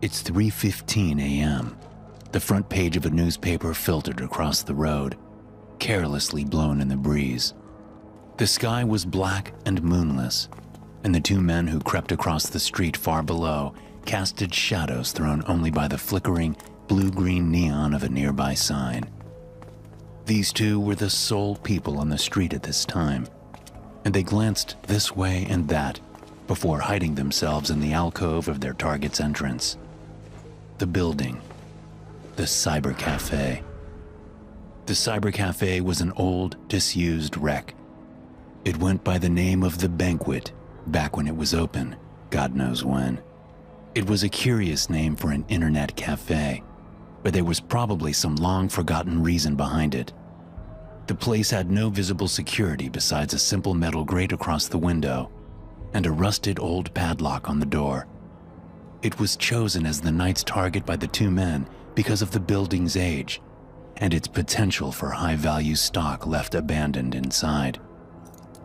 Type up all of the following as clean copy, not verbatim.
It's 3:15 a.m. The front page of a newspaper filtered across the road, carelessly blown in the breeze. The sky was black and moonless, and the two men who crept across the street far below casted shadows thrown only by the flickering blue-green neon of a nearby sign. These two were the sole people on the street at this time, and they glanced this way and that before hiding themselves in the alcove of their target's entrance. The building. The Cyber Cafe. The Cyber Cafe was an old, disused wreck. It went by the name of The Banquet back when it was open, God knows when. It was a curious name for an internet cafe, but there was probably some long-forgotten reason behind it. The place had no visible security besides a simple metal grate across the window and a rusted old padlock on the door. It was chosen as the night's target by the two men because of the building's age and its potential for high-value stock left abandoned inside.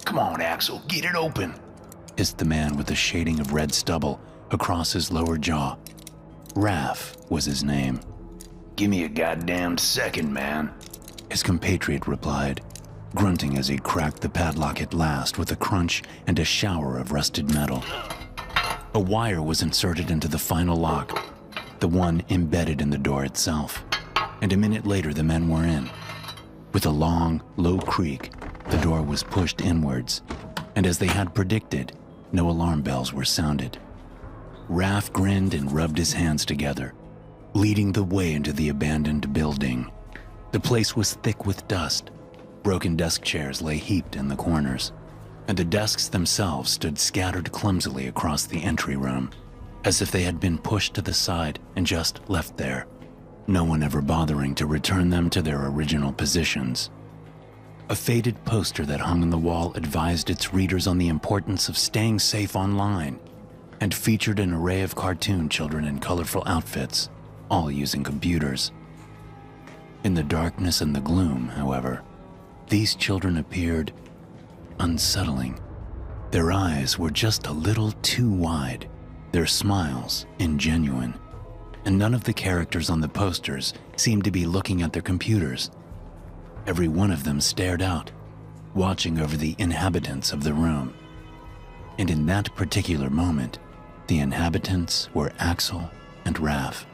"Come on, Axel, get it open," hissed the man with the shading of red stubble across his lower jaw. Raph was his name. "Give me a goddamn second, man," his compatriot replied, grunting as he cracked the padlock at last with a crunch and a shower of rusted metal. A wire was inserted into the final lock, the one embedded in the door itself, and a minute later the men were in. With a long, low creak, the door was pushed inwards, and as they had predicted, no alarm bells were sounded. Raph grinned and rubbed his hands together, leading the way into the abandoned building. The place was thick with dust. Broken desk chairs lay heaped in the corners, and the desks themselves stood scattered clumsily across the entry room, as if they had been pushed to the side and just left there, no one ever bothering to return them to their original positions. A faded poster that hung on the wall advised its readers on the importance of staying safe online, and featured an array of cartoon children in colorful outfits, all using computers. In the darkness and the gloom, however, these children appeared unsettling. Their eyes were just a little too wide, their smiles ingenuine, and none of the characters on the posters seemed to be looking at their computers. Every one of them stared out, watching over the inhabitants of the room. And in that particular moment, the inhabitants were Axel and Raph.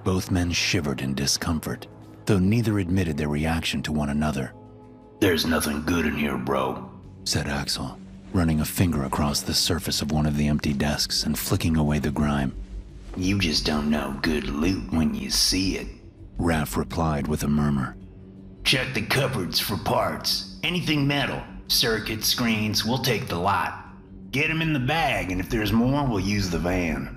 Both men shivered in discomfort, though neither admitted their reaction to one another. "There's nothing good in here, bro," said Axel, running a finger across the surface of one of the empty desks and flicking away the grime. "You just don't know good loot when you see it," Raph replied with a murmur. "Check the cupboards for parts. Anything metal, circuit, screens, we'll take the lot. Get them in the bag, and if there's more, we'll use the van.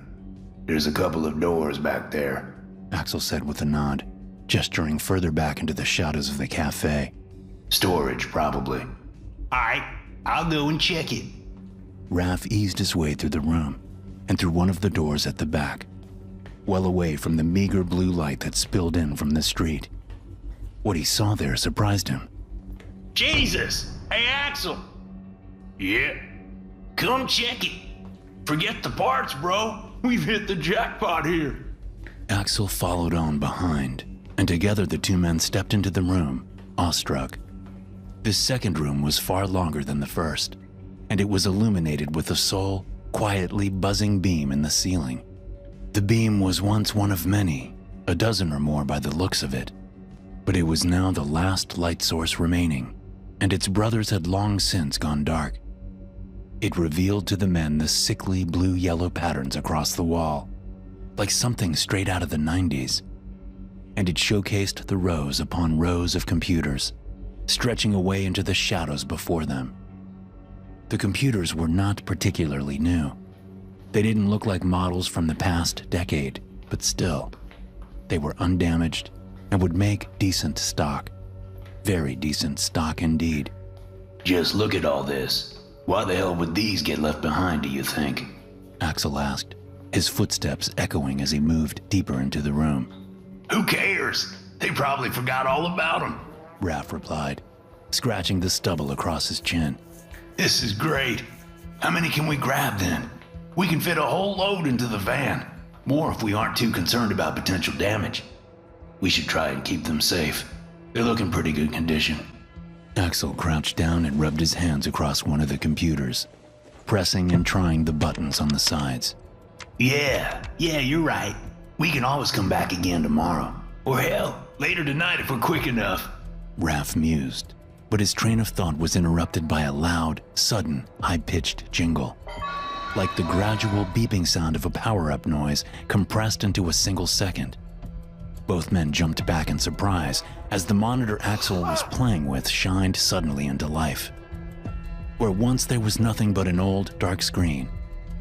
There's a couple of doors back there," Axel said with a nod, gesturing further back into the shadows of the cafe. "Storage, probably." "Alright, I'll go and check it." Raph eased his way through the room and through one of the doors at the back, well away from the meager blue light that spilled in from the street. What he saw there surprised him. "Jesus! Hey, Axel!" "Yeah?" "Come check it. Forget the parts, bro. We've hit the jackpot here." Axel followed on behind, and together the two men stepped into the room, awestruck. This second room was far longer than the first, and it was illuminated with a sole, quietly buzzing beam in the ceiling. The beam was once one of many, a dozen or more by the looks of it, but it was now the last light source remaining, and its brothers had long since gone dark. It revealed to the men the sickly blue-yellow patterns across the wall, like something straight out of the 90s, and it showcased the rows upon rows of computers, stretching away into the shadows before them. The computers were not particularly new. They didn't look like models from the past decade, but still, they were undamaged and would make decent stock. Very decent stock indeed. "Just look at all this. Why the hell would these get left behind, do you think?" Axel asked, his footsteps echoing as he moved deeper into the room. "Who cares? They probably forgot all about them." Raph replied, scratching the stubble across his chin. "This is great. How many can we grab then? We can fit a whole load into the van. More if we aren't too concerned about potential damage. We should try and keep them safe. They look in pretty good condition. Axel crouched down and rubbed his hands across one of the computers, pressing and trying the buttons on the sides. Yeah, you're right. We can always come back again tomorrow. Or hell, later tonight if we're quick enough. Raph mused, but his train of thought was interrupted by a loud, sudden, high-pitched jingle. Like the gradual beeping sound of a power-up noise compressed into a single second. Both men jumped back in surprise as the monitor Axel was playing with shined suddenly into life. Where once there was nothing but an old, dark screen,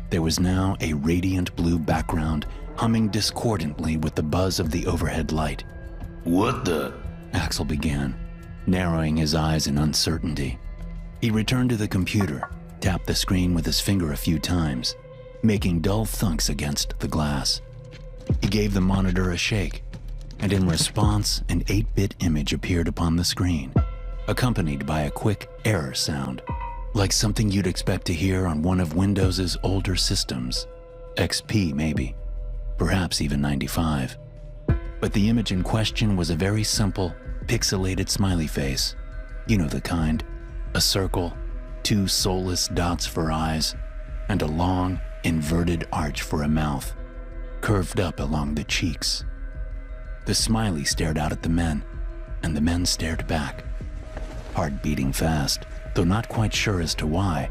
there was now a radiant blue background humming discordantly with the buzz of the overhead light. What the? Axel began, narrowing his eyes in uncertainty. He returned to the computer, tapped the screen with his finger a few times, making dull thunks against the glass. He gave the monitor a shake, and in response, an 8-bit image appeared upon the screen, accompanied by a quick error sound, like something you'd expect to hear on one of Windows's older systems. XP, maybe. Perhaps even 95. But the image in question was a very simple, pixelated smiley face. You know the kind. A circle, 2 soulless dots for eyes, and a long, inverted arch for a mouth, curved up along the cheeks. The smiley stared out at the men, and the men stared back. Heart beating fast, though not quite sure as to why,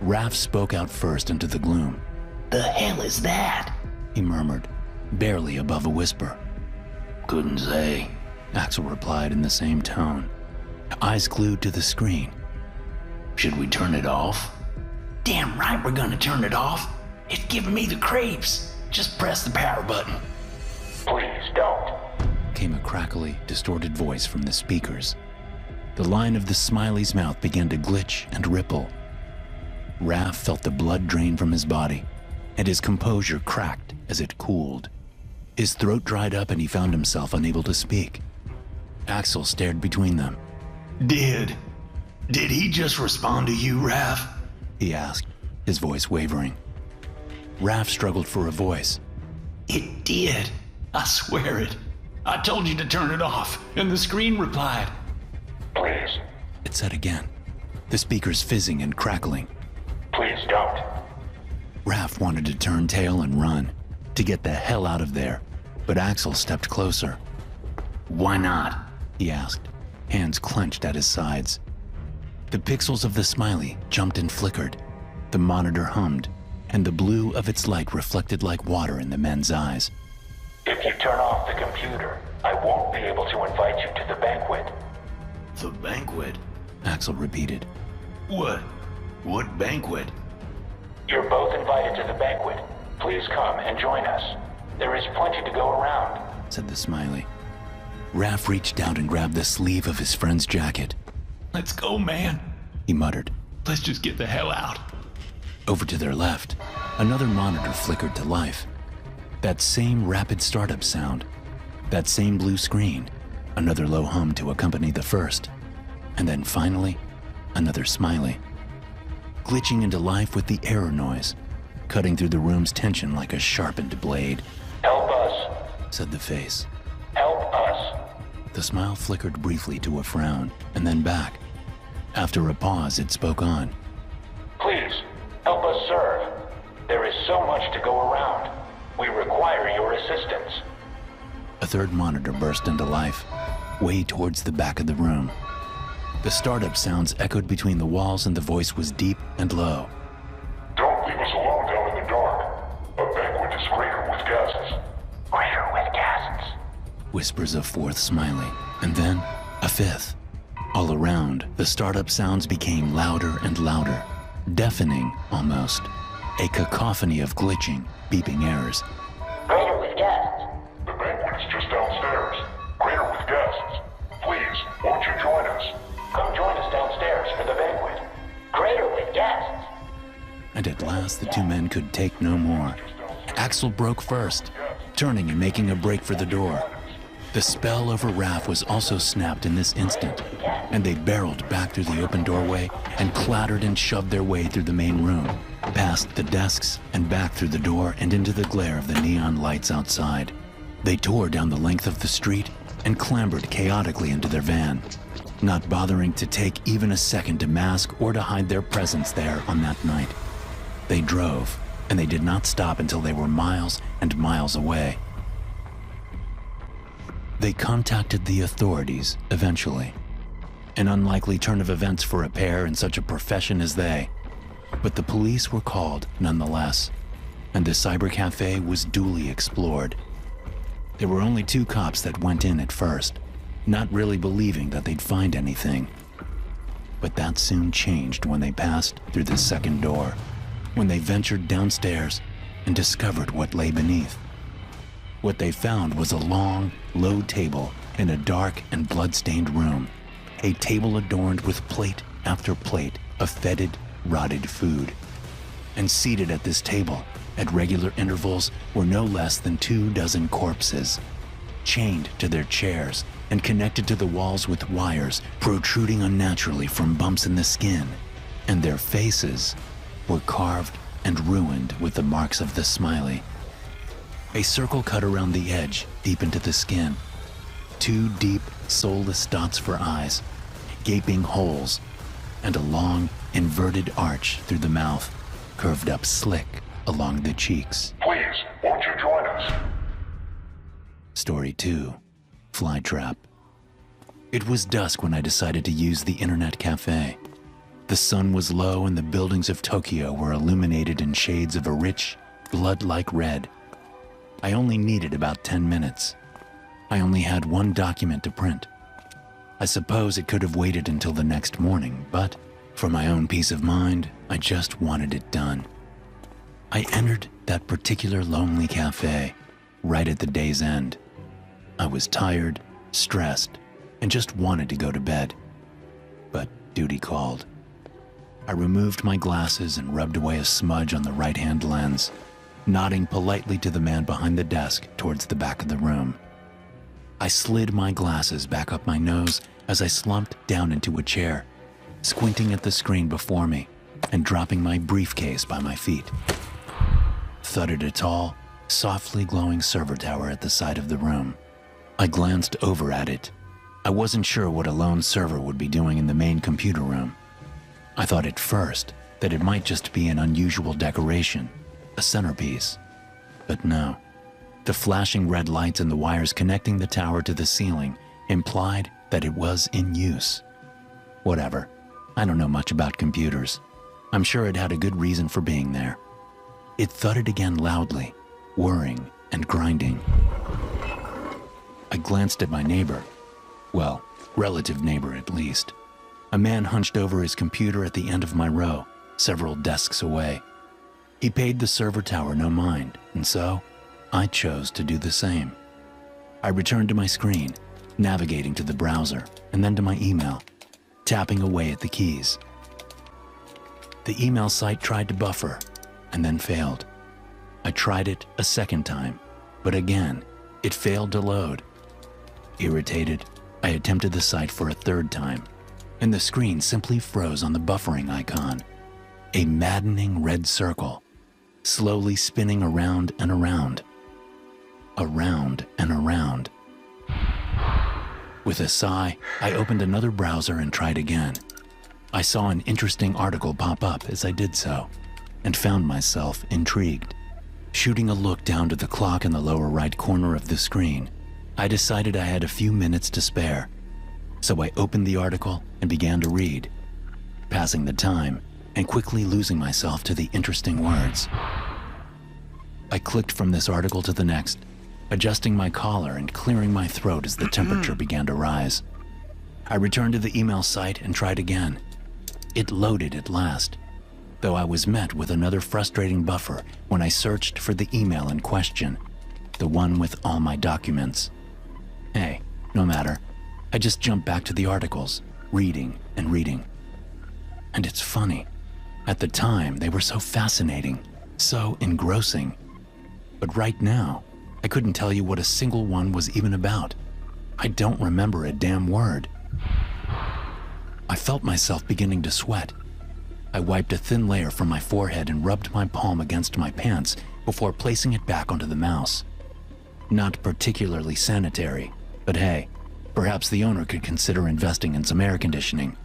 Raph spoke out first into the gloom. The hell is that? He murmured, barely above a whisper. Couldn't say, Axel replied in the same tone, eyes glued to the screen. Should we turn it off? Damn right we're gonna turn it off. It's giving me the creeps. Just press the power button. Please don't, came a crackly, distorted voice from the speakers. The line of the smiley's mouth began to glitch and ripple. Raph felt the blood drain from his body, and his composure cracked as it cooled. His throat dried up and he found himself unable to speak. Axel stared between them. Did he just respond to you, Raph? He asked, his voice wavering. Raph struggled for a voice. It did. I swear it. I told you to turn it off, and the screen replied. Please. It said again, the speakers fizzing and crackling. Please don't. Raph wanted to turn tail and run, to get the hell out of there, but Axel stepped closer. Why not? He asked, hands clenched at his sides. The pixels of the smiley jumped and flickered. The monitor hummed, and the blue of its light reflected like water in the men's eyes. If you turn off the computer, I won't be able to invite you to the banquet. The banquet? Axel repeated. What? What banquet? You're both invited to the banquet. Please come and join us. There is plenty to go around, said the smiley. Raph reached out and grabbed the sleeve of his friend's jacket. Let's go, man, he muttered. Let's just get the hell out. Over to their left, another monitor flickered to life. That same rapid startup sound. That same blue screen. Another low hum to accompany the first. And then finally, another smiley. Glitching into life with the error noise, cutting through the room's tension like a sharpened blade. Help us, said the face. Help us. The smile flickered briefly to a frown, and then back. After a pause, it spoke on. Please, help us serve. There is so much to go around. We require your assistance. A third monitor burst into life, way towards the back of the room. The startup sounds echoed between the walls and the voice was deep and low. Don't leave us alone down in the dark. A banquet is greater with guests. Greater with guests. Whispers a fourth smiley, and then a fifth. All around, the startup sounds became louder and louder, deafening almost. A cacophony of glitching, beeping errors. Greater with guests. The banquet is just downstairs. Greater with guests. Please, won't you join us? Come join us downstairs for the banquet. Greater with guests. And at last the two men could take no more. Axel broke first, turning and making a break for the door. The spell over Raph was also snapped in this instant, and they barreled back through the open doorway and clattered and shoved their way through the main room, past the desks and back through the door and into the glare of the neon lights outside. They tore down the length of the street and clambered chaotically into their van, not bothering to take even a second to mask or to hide their presence there on that night. They drove, and they did not stop until they were miles and miles away. They contacted the authorities eventually. An unlikely turn of events for a pair in such a profession as they. But the police were called nonetheless, and the cybercafe was duly explored. There were only 2 cops that went in at first, not really believing that they'd find anything. But that soon changed when they passed through the second door, when they ventured downstairs and discovered what lay beneath. What they found was a long, low table in a dark and blood-stained room, a table adorned with plate after plate of fetid, rotted food. And seated at this table, at regular intervals, were no less than 24 corpses, chained to their chairs and connected to the walls with wires protruding unnaturally from bumps in the skin, and their faces were carved and ruined with the marks of the smiley. A circle cut around the edge, deep into the skin. 2 deep, soulless dots for eyes, gaping holes, and a long, inverted arch through the mouth, curved up slick along the cheeks. Please, won't you join us? Story 2, Flytrap. It was dusk when I decided to use the internet cafe. The sun was low and the buildings of Tokyo were illuminated in shades of a rich, blood-like red. I only needed about 10 minutes. I only had 1 document to print. I suppose it could have waited until the next morning, but for my own peace of mind, I just wanted it done. I entered that particular lonely cafe right at the day's end. I was tired, stressed, and just wanted to go to bed. But duty called. I removed my glasses and rubbed away a smudge on the right-hand lens, nodding politely to the man behind the desk towards the back of the room. I slid my glasses back up my nose as I slumped down into a chair, squinting at the screen before me and dropping my briefcase by my feet. Thudded a tall, softly glowing server tower at the side of the room. I glanced over at it. I wasn't sure what a lone server would be doing in the main computer room. I thought at first that it might just be an unusual decoration, a centerpiece. But no. The flashing red lights and the wires connecting the tower to the ceiling implied that it was in use. Whatever. I don't know much about computers. I'm sure it had a good reason for being there. It thudded again loudly, whirring and grinding. I glanced at my neighbor. Well, relative neighbor at least. A man hunched over his computer at the end of my row, several desks away. He paid the server tower no mind, and so I chose to do the same. I returned to my screen, navigating to the browser and then to my email, tapping away at the keys. The email site tried to buffer and then failed. I tried it a second time, but again, it failed to load. Irritated, I attempted the site for a third time, and the screen simply froze on the buffering icon. A maddening red circle, slowly spinning around and around. Around and around. With a sigh, I opened another browser and tried again. I saw an interesting article pop up as I did so, and found myself intrigued. Shooting a look down to the clock in the lower right corner of the screen, I decided I had a few minutes to spare. So I opened the article and began to read, passing the time and quickly losing myself to the interesting words. I clicked from this article to the next, adjusting my collar and clearing my throat as the temperature began to rise. I returned to the email site and tried again. It loaded at last, though I was met with another frustrating buffer when I searched for the email in question, the one with all my documents. Hey, no matter. I just jumped back to the articles, reading and reading. And it's funny. At the time, they were so fascinating, so engrossing. But right now, I couldn't tell you what a single one was even about. I don't remember a damn word. I felt myself beginning to sweat. I wiped a thin layer from my forehead and rubbed my palm against my pants before placing it back onto the mouse. Not particularly sanitary, but hey, perhaps the owner could consider investing in some air conditioning.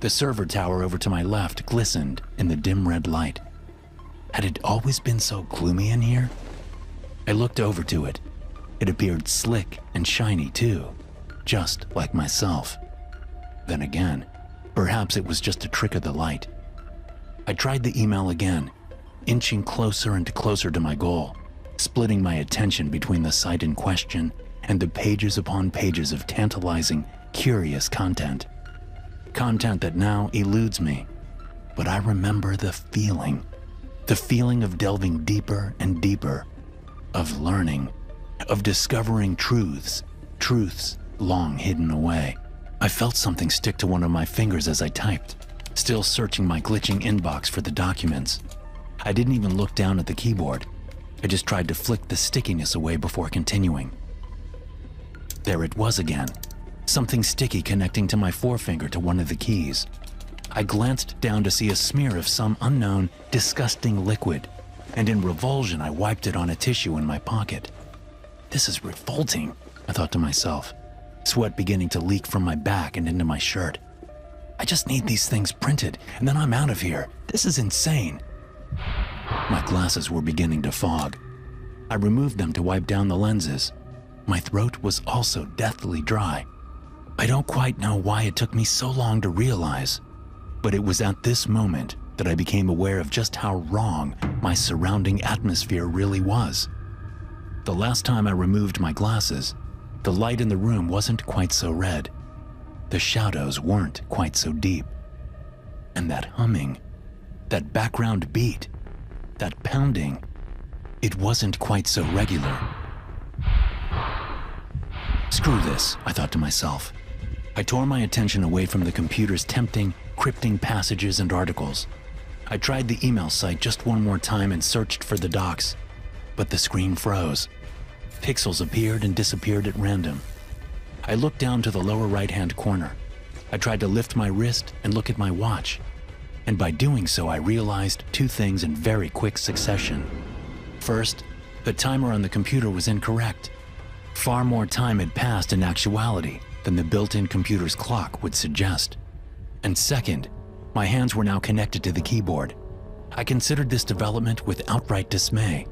The server tower over to my left glistened in the dim red light. Had it always been so gloomy in here? I looked over to it. It appeared slick and shiny too, just like myself. Then again, perhaps it was just a trick of the light. I tried the email again, inching closer and closer to my goal, splitting my attention between the site in question and the pages upon pages of tantalizing, curious content. Content that now eludes me, but I remember the feeling of delving deeper and deeper, of learning, of discovering truths long hidden away. I felt something stick to one of my fingers as I typed, still searching my glitching inbox for the documents. I didn't even look down at the keyboard. I just tried to flick the stickiness away before continuing. There it was again, something sticky connecting to my forefinger to one of the keys. I glanced down to see a smear of some unknown, disgusting liquid, and in revulsion I wiped it on a tissue in my pocket. This is revolting, I thought to myself, sweat beginning to leak from my back and into my shirt. I just need these things printed, and then I'm out of here. This is insane. My glasses were beginning to fog. I removed them to wipe down the lenses. My throat was also deathly dry. I don't quite know why it took me so long to realize, but it was at this moment that I became aware of just how wrong my surrounding atmosphere really was. The last time I removed my glasses, the light in the room wasn't quite so red. The shadows weren't quite so deep. And that humming, that background beat, that pounding, it wasn't quite so regular. Screw this, I thought to myself. I tore my attention away from the computer's tempting, crypting passages and articles. I tried the email site just one more time and searched for the docs, but the screen froze. Pixels appeared and disappeared at random. I looked down to the lower right-hand corner. I tried to lift my wrist and look at my watch, and by doing so I realized two things in very quick succession. First, the timer on the computer was incorrect. Far more time had passed in actuality than the built-in computer's clock would suggest. And second, my hands were now connected to the keyboard. I considered this development with outright dismay.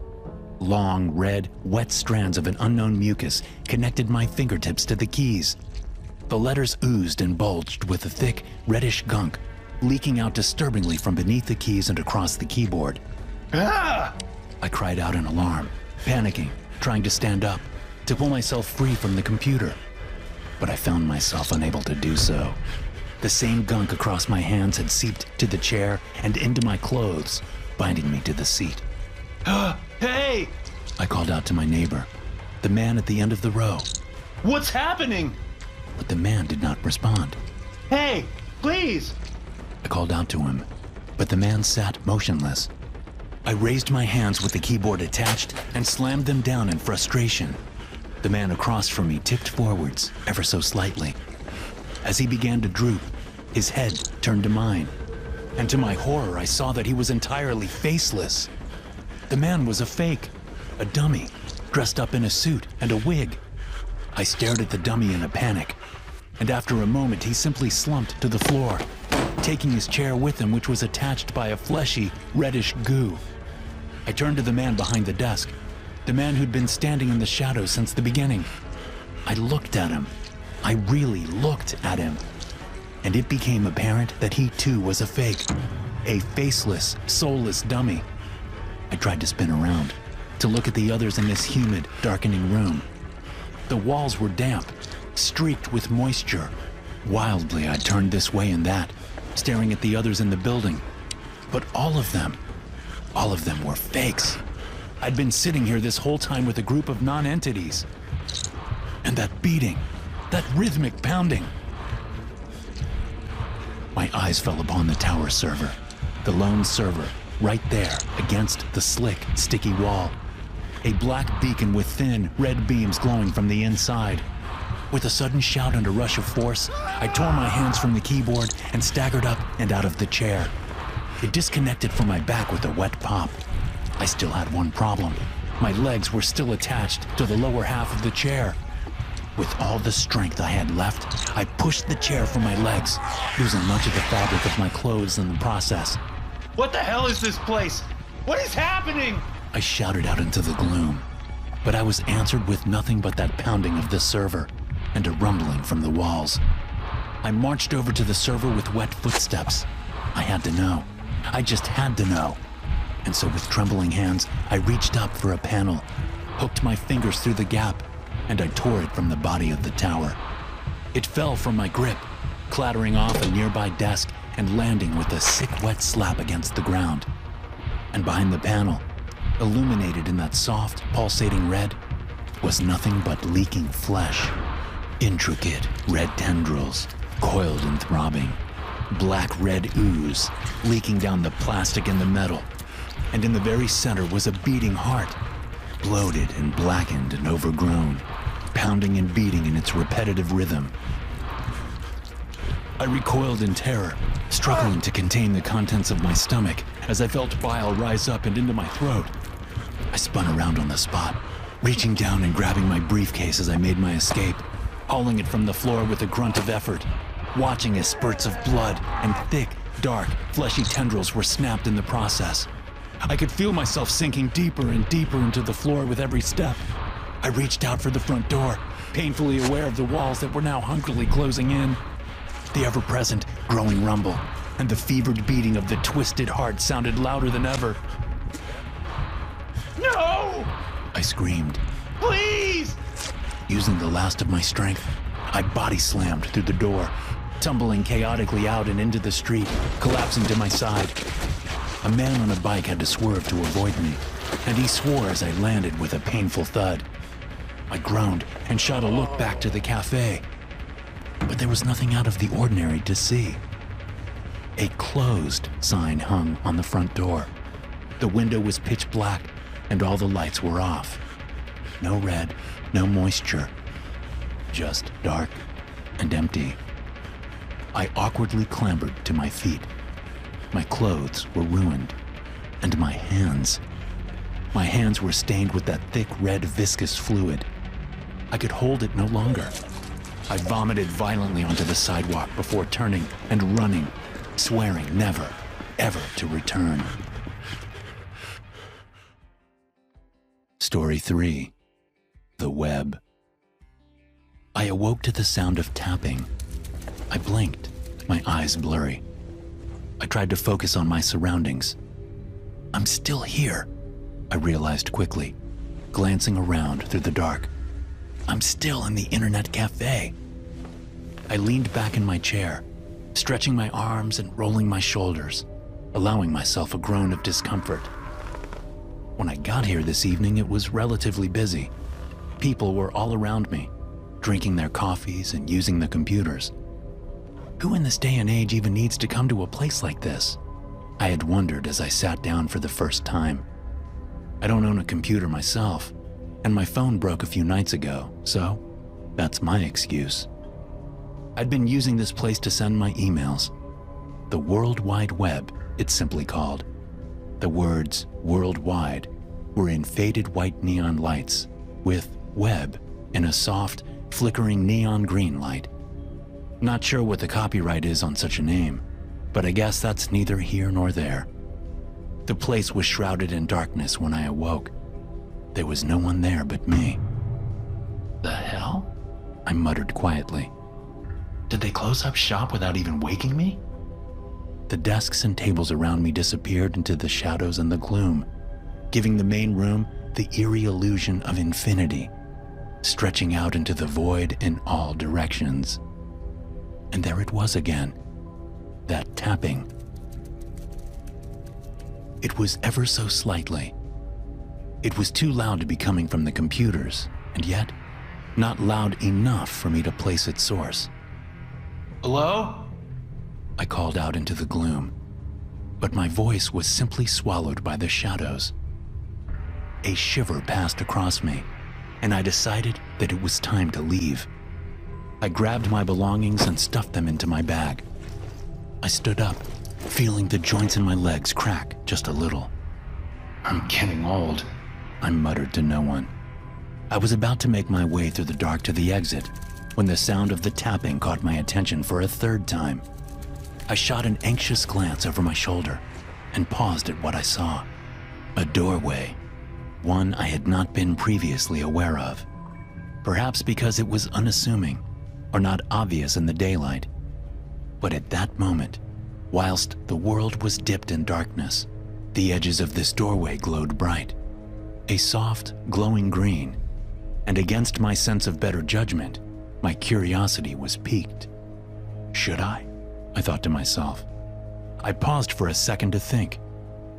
Long, red, wet strands of an unknown mucus connected my fingertips to the keys. The letters oozed and bulged with a thick, reddish gunk, leaking out disturbingly from beneath the keys and across the keyboard. Ah! I cried out in alarm, panicking, trying to stand up, to pull myself free from the computer. But I found myself unable to do so. The same gunk across my hands had seeped to the chair and into my clothes, binding me to the seat. Hey! I called out to my neighbor, the man at the end of the row, What's happening? but the man did not respond. Hey, please! I called out to him, but the man sat motionless. I raised my hands with the keyboard attached and slammed them down in frustration. The man across from me tipped forwards, ever so slightly. As he began to droop, his head turned to mine, and to my horror I saw that he was entirely faceless. The man was a fake, a dummy, dressed up in a suit and a wig. I stared at the dummy in a panic, and after a moment he simply slumped to the floor, taking his chair with him, which was attached by a fleshy, reddish goo. I turned to the man behind the desk, the man who'd been standing in the shadows since the beginning. I looked at him. I really looked at him. And it became apparent that he too was a fake, a faceless, soulless dummy. I tried to spin around, to look at the others in this humid, darkening room. The walls were damp, streaked with moisture. Wildly, I turned this way and that, staring at the others in the building. But all of them were fakes. I'd been sitting here this whole time with a group of non-entities. And that beating, that rhythmic pounding. My eyes fell upon the tower server, the lone server, right there against the slick, sticky wall. A black beacon with thin, red beams glowing from the inside. With a sudden shout and a rush of force, I tore my hands from the keyboard and staggered up and out of the chair. It disconnected from my back with a wet pop. I still had one problem. My legs were still attached to the lower half of the chair. With all the strength I had left, I pushed the chair from my legs, losing much of the fabric of my clothes in the process. What the hell is this place? What is happening? I shouted out into the gloom, but I was answered with nothing but that pounding of the server and a rumbling from the walls. I marched over to the server with wet footsteps. I had to know. I just had to know. And so with trembling hands, I reached up for a panel, hooked my fingers through the gap, and I tore it from the body of the tower. It fell from my grip, clattering off a nearby desk and landing with a sick wet slap against the ground. And behind the panel, illuminated in that soft, pulsating red, was nothing but leaking flesh. Intricate red tendrils, coiled and throbbing. Black-red ooze leaking down the plastic and the metal. And in the very center was a beating heart, bloated and blackened and overgrown, pounding and beating in its repetitive rhythm. I recoiled in terror, struggling to contain the contents of my stomach as I felt bile rise up and into my throat. I spun around on the spot, reaching down and grabbing my briefcase as I made my escape, hauling it from the floor with a grunt of effort, watching as spurts of blood and thick, dark, fleshy tendrils were snapped in the process. I could feel myself sinking deeper and deeper into the floor with every step. I reached out for the front door, painfully aware of the walls that were now hungrily closing in. The ever-present growing rumble and the fevered beating of the twisted heart sounded louder than ever. No! I screamed. Please! Using the last of my strength, I body slammed through the door, tumbling chaotically out and into the street, collapsing to my side. A man on a bike had to swerve to avoid me, and he swore as I landed with a painful thud. I groaned and shot a look back to the cafe, but there was nothing out of the ordinary to see. A closed sign hung on the front door. The window was pitch black, and all the lights were off. No red, no moisture, just dark and empty. I awkwardly clambered to my feet. My clothes were ruined, and my hands were stained with that thick red viscous fluid. I could hold it no longer. I vomited violently onto the sidewalk before turning and running, swearing never, ever to return. Story 3. The Web. I awoke to the sound of tapping. I blinked, my eyes blurry. I tried to focus on my surroundings. I'm still here, I realized quickly, glancing around through the dark. I'm still in the internet cafe. I leaned back in my chair, stretching my arms and rolling my shoulders, allowing myself a groan of discomfort. When I got here this evening, it was relatively busy. People were all around me, drinking their coffees and using the computers. Who in this day and age even needs to come to a place like this? I had wondered as I sat down for the first time. I don't own a computer myself, and my phone broke a few nights ago, so that's my excuse. I'd been using this place to send my emails. The World Wide Web, it's simply called. The words worldwide were in faded white neon lights, with web in a soft, flickering neon green light. Not sure what the copyright is on such a name, but I guess that's neither here nor there. The place was shrouded in darkness when I awoke. There was no one there but me. The hell? I muttered quietly. Did they close up shop without even waking me? The desks and tables around me disappeared into the shadows and the gloom, giving the main room the eerie illusion of infinity, stretching out into the void in all directions. And there it was again, that tapping. It was ever so slightly. It was too loud to be coming from the computers, and yet not loud enough for me to place its source. Hello? I called out into the gloom, but my voice was simply swallowed by the shadows. A shiver passed across me, and I decided that it was time to leave. I grabbed my belongings and stuffed them into my bag. I stood up, feeling the joints in my legs crack just a little. I'm getting old, I muttered to no one. I was about to make my way through the dark to the exit when the sound of the tapping caught my attention for a third time. I shot an anxious glance over my shoulder and paused at what I saw. A doorway, one I had not been previously aware of. Perhaps because it was unassuming or not obvious in the daylight. But at that moment, whilst the world was dipped in darkness, the edges of this doorway glowed bright, a soft, glowing green, and against my sense of better judgment, my curiosity was piqued. Should I thought to myself. I paused for a second to think.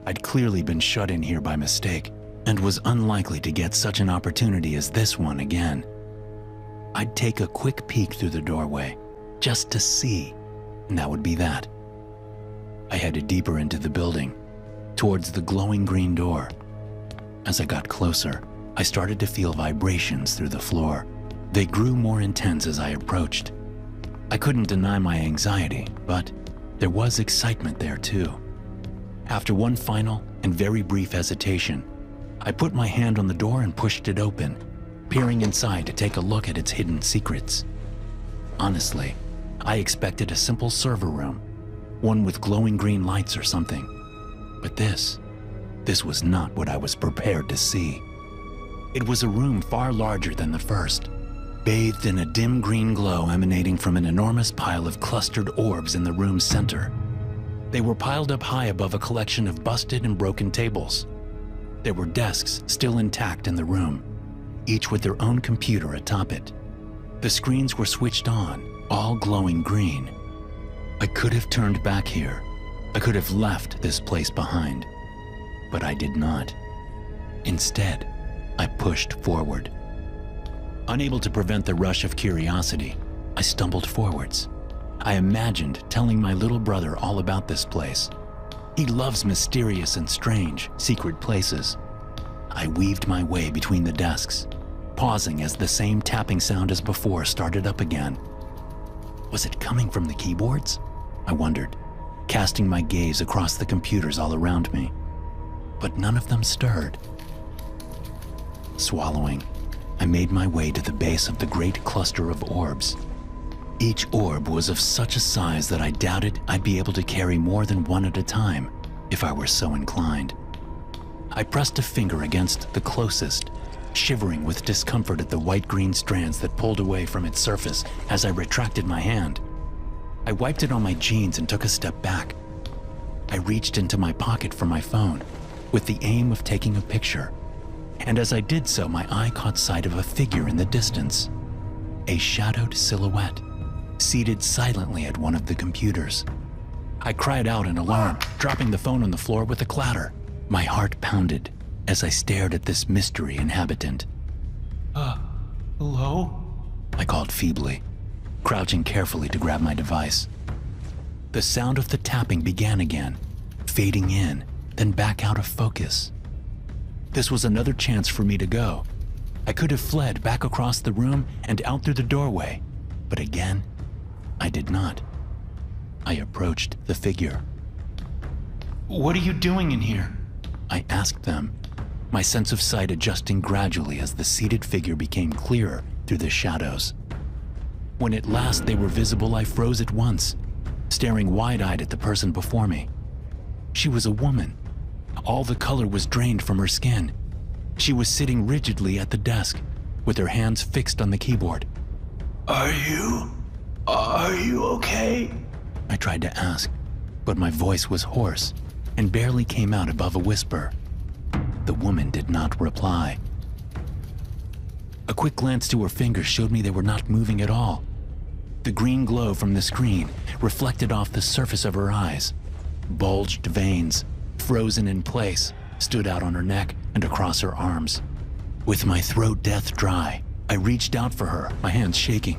I'd clearly been shut in here by mistake and was unlikely to get such an opportunity as this one again. I'd take a quick peek through the doorway, just to see, and that would be that. I headed deeper into the building, towards the glowing green door. As I got closer, I started to feel vibrations through the floor. They grew more intense as I approached. I couldn't deny my anxiety, but there was excitement there too. After one final and very brief hesitation, I put my hand on the door and pushed it open, peering inside to take a look at its hidden secrets. Honestly, I expected a simple server room, one with glowing green lights or something. But this was not what I was prepared to see. It was a room far larger than the first, bathed in a dim green glow emanating from an enormous pile of clustered orbs in the room's center. They were piled up high above a collection of busted and broken tables. There were desks still intact in the room, each with their own computer atop it. The screens were switched on, all glowing green. I could have turned back here. I could have left this place behind, but I did not. Instead, I pushed forward. Unable to prevent the rush of curiosity, I stumbled forwards. I imagined telling my little brother all about this place. He loves mysterious and strange, secret places. I weaved my way between the desks, pausing as the same tapping sound as before started up again. Was it coming from the keyboards? I wondered, casting my gaze across the computers all around me. But none of them stirred. Swallowing, I made my way to the base of the great cluster of orbs. Each orb was of such a size that I doubted I'd be able to carry more than one at a time if I were so inclined. I pressed a finger against the closest, shivering with discomfort at the white-green strands that pulled away from its surface as I retracted my hand. I wiped it on my jeans and took a step back. I reached into my pocket for my phone with the aim of taking a picture. And as I did so, my eye caught sight of a figure in the distance, a shadowed silhouette, seated silently at one of the computers. I cried out in alarm, dropping the phone on the floor with a clatter. My heart pounded as I stared at this mystery inhabitant. Hello? I called feebly, crouching carefully to grab my device. The sound of the tapping began again, fading in, then back out of focus. This was another chance for me to go. I could have fled back across the room and out through the doorway, but again, I did not. I approached the figure. What are you doing in here? I asked them, my sense of sight adjusting gradually as the seated figure became clearer through the shadows. When at last they were visible, I froze at once, staring wide-eyed at the person before me. She was a woman. All the color was drained from her skin. She was sitting rigidly at the desk, with her hands fixed on the keyboard. Are you okay? I tried to ask, but my voice was hoarse and barely came out above a whisper. The woman did not reply. A quick glance to her fingers showed me they were not moving at all. The green glow from the screen reflected off the surface of her eyes. Bulged veins, frozen in place, stood out on her neck and across her arms. With my throat death dry, I reached out for her, my hands shaking.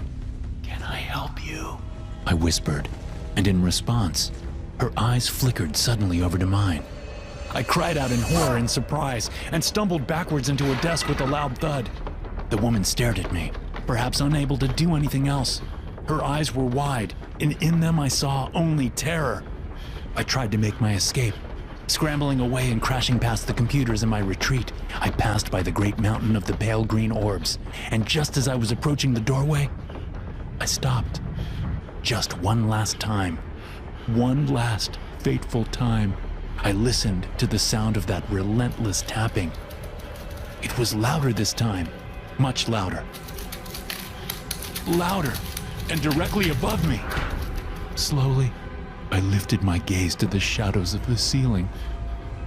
Can I help you? I whispered, and in response, her eyes flickered suddenly over to mine. I cried out in horror and surprise and stumbled backwards into a desk with a loud thud. The woman stared at me, perhaps unable to do anything else. Her eyes were wide, and in them I saw only terror. I tried to make my escape. Scrambling away and crashing past the computers in my retreat, I passed by the great mountain of the pale green orbs, and just as I was approaching the doorway, I stopped. Just one last time. One last fateful time. I listened to the sound of that relentless tapping. It was louder this time, much louder. Louder, and directly above me. Slowly, I lifted my gaze to the shadows of the ceiling,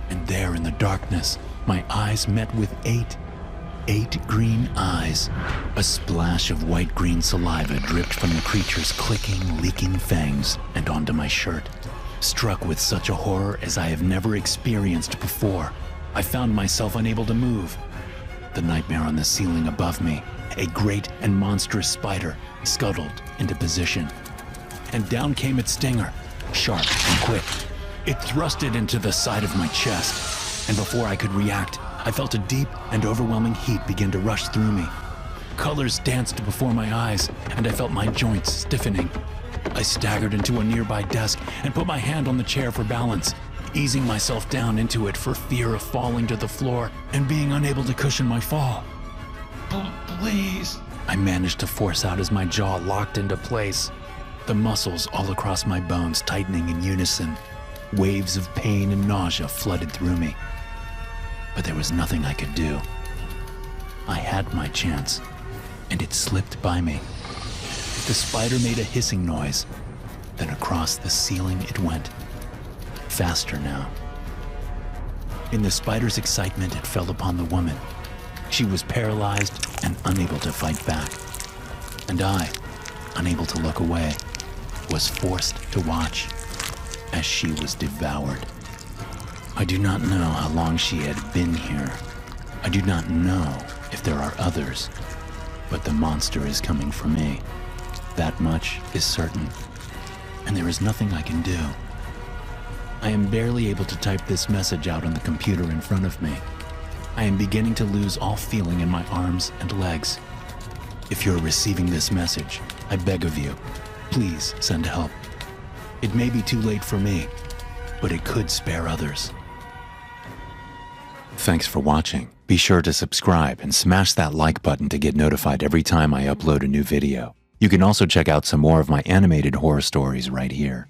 and there in the darkness, my eyes met with eight green eyes. A splash of white-green saliva dripped from the creature's clicking, leaking fangs and onto my shirt. Struck with such a horror as I have never experienced before, I found myself unable to move. The nightmare on the ceiling above me, a great and monstrous spider, scuttled into position. And down came its stinger, sharp and quick. It thrusted into the side of my chest, and before I could react, I felt a deep and overwhelming heat begin to rush through me. Colors danced before my eyes, and I felt my joints stiffening. I staggered into a nearby desk and put my hand on the chair for balance, easing myself down into it for fear of falling to the floor and being unable to cushion my fall. Please, I managed to force out as my jaw locked into place, the muscles all across my bones tightening in unison. Waves of pain and nausea flooded through me. But there was nothing I could do. I had my chance, and it slipped by me. The spider made a hissing noise, then across the ceiling it went. Faster now. In the spider's excitement, it fell upon the woman. She was paralyzed and unable to fight back. And I, unable to look away, was forced to watch as she was devoured. I do not know how long she had been here. I do not know if there are others, but the monster is coming for me. That much is certain, and there is nothing I can do. I am barely able to type this message out on the computer in front of me. I am beginning to lose all feeling in my arms and legs. If you're receiving this message, I beg of you, please send help. It may be too late for me, but it could spare others. Thanks for watching. Be sure to subscribe and smash that like button to get notified every time I upload a new video. You can also check out some more of my animated horror stories right here.